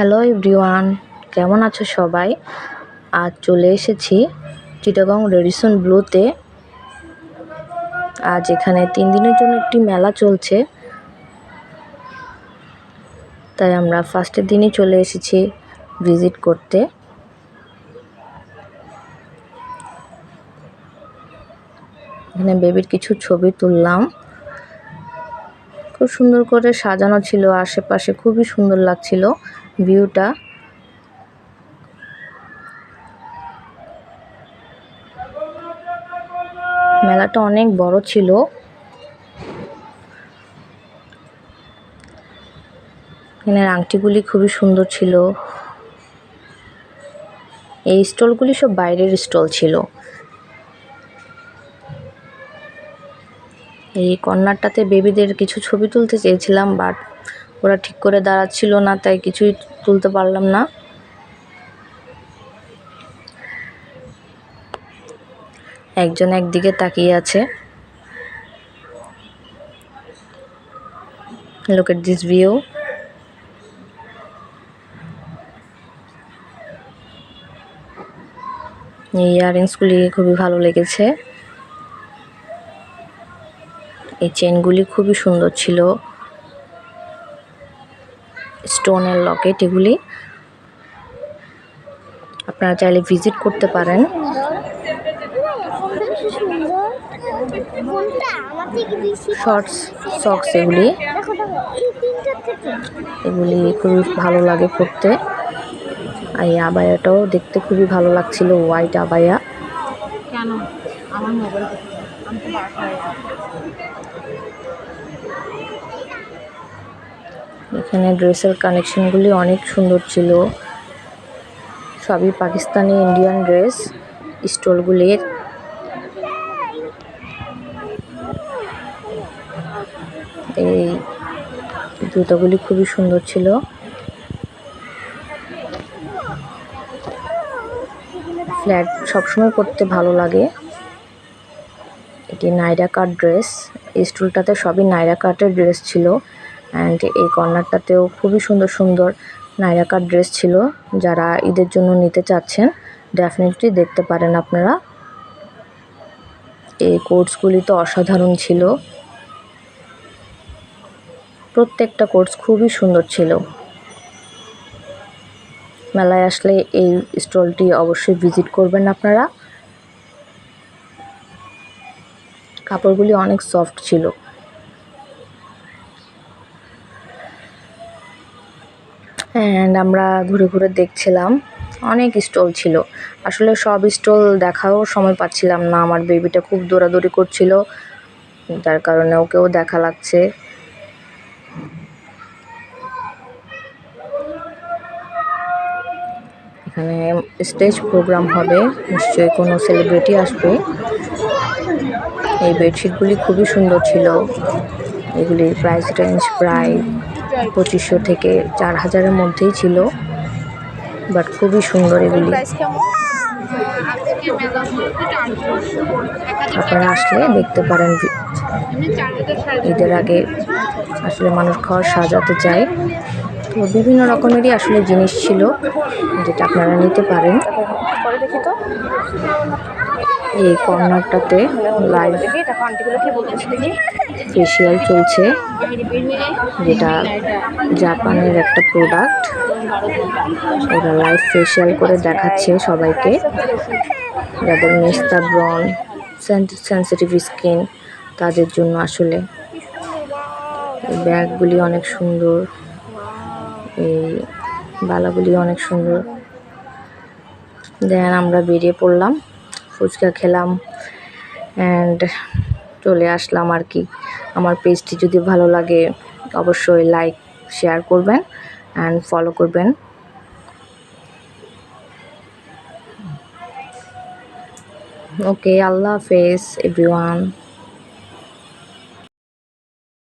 Hello everyone, কেমন আছো সবাই? আজ চলে এসেছি চিটাগং রেডিসন ব্লুতে। আজ এখানে 3 দিনের জন্য একটি মেলা চলছে, তাই আমরা ফার্স্টের দিনই চলে এসেছি ভিজিট করতে। এখানে বেবির কিছু ছবি তুললাম। খুব সুন্দর করে সাজানো ছিল, আশেপাশে খুবই সুন্দর লাগছিল ভিউটা। মেলাটা অনেক বড় ছিল। এখানের আংটিগুলি খুবই সুন্দর ছিল। এই স্টলগুলি সব বাইরের স্টল ছিল। এই কর্নারটাতে বেবিদের কিছু ছবি তুলতে চেয়েছিলাম, বাট ওরা ঠিক করে দাঁড়াচ্ছিল না, তাই কিছুই তুলতে পারলাম না। একজন একদিকে তাকিয়ে আছে। Look at this view. এই ইয়াররিংসগুলি খুবই ভালো লেগেছে। এই চেনগুলি খুবই সুন্দর ছিল, স্টোনের লকেট এগুলি। আপনারা চাইলে ভিজিট করতে পারেন। শর্টস সক্স এগুলি খুবই ভালো লাগে পরতে। আর এই আবায়াটাও দেখতে খুবই ভালো লাগছিল, হোয়াইট আবায়া। এখানে ড্রেসের কালেকশনগুলি অনেক সুন্দর ছিল, সবই পাকিস্তানি ইন্ডিয়ান ড্রেস স্টলগুলির। এই জুতোগুলি খুবই সুন্দর ছিল। ফ্ল্যাট সবসময় পরতে ভালো লাগে। এটি নাইরা কাট ড্রেস। এই স্টলটাতে সবই নাইরা কাটের ড্রেস ছিল, অ্যান্ড এই কর্নারটাতেও খুবই সুন্দর সুন্দর নাইরা কাট ড্রেস ছিল। যারা ঈদের জন্য নিতে চাচ্ছেন ডেফিনেটলি দেখতে পারেন আপনারা। এই কোটসগুলি তো অসাধারণ ছিল, প্রত্যেকটা কোর্স খুবই সুন্দর ছিল। মেলায় আসলে এই স্টলটি অবশ্যই ভিজিট করবেন আপনারা। কাপড়গুলি অনেক সফট ছিল। অ্যান্ড আমরা ঘুরে ঘুরে দেখছিলাম, অনেক স্টল ছিল। আসলে সব স্টল দেখাও সময় পাচ্ছিলাম না, আমার বেবিটা খুব দৌড়াদৌড়ি করছিল, যার কারণে ওকেও দেখা লাগছে। এখানে স্টেজ প্রোগ্রাম হবে, নিশ্চয়ই কোনো সেলিব্রিটি আসবে। এই বেডশিটগুলি খুবই সুন্দর ছিল। এগুলির প্রাইস রেঞ্জ প্রায় 2500 থেকে 4000-এর মধ্যেই ছিল, বাট খুবই সুন্দর এগুলি। আপনারা আসলে দেখতে পারেন। ঈদের আগে আসলে মানুষ ঘর সাজাতে চায়, তো বিভিন্ন রকমেরই আসলে জিনিস ছিল যেটা আপনারা নিতে পারেন। এই কর্নারটাতে লাইভ ফেসিয়াল চলছে, যেটা জাপানের একটা প্রোডাক্ট। ওরা লাইভ ফেসিয়াল করে দেখাচ্ছে সবাইকে, যাদের মেস্তা ব্রন সেন্সিটিভ স্কিন তাদের জন্য। আসলে এই ব্যাগগুলি অনেক সুন্দর, এই বালাগুলি অনেক সুন্দর। দেন আমরা বেরিয়ে পড়লাম, ফুচকা খেলাম, অ্যান্ড চলে আসলাম আর কি। আমার পেজটি যদি ভালো লাগে অবশ্যই লাইক শেয়ার করবেন অ্যান্ড ফলো করবেন। ওকে, আল্লাহ হাফেজ এভরিওয়ান।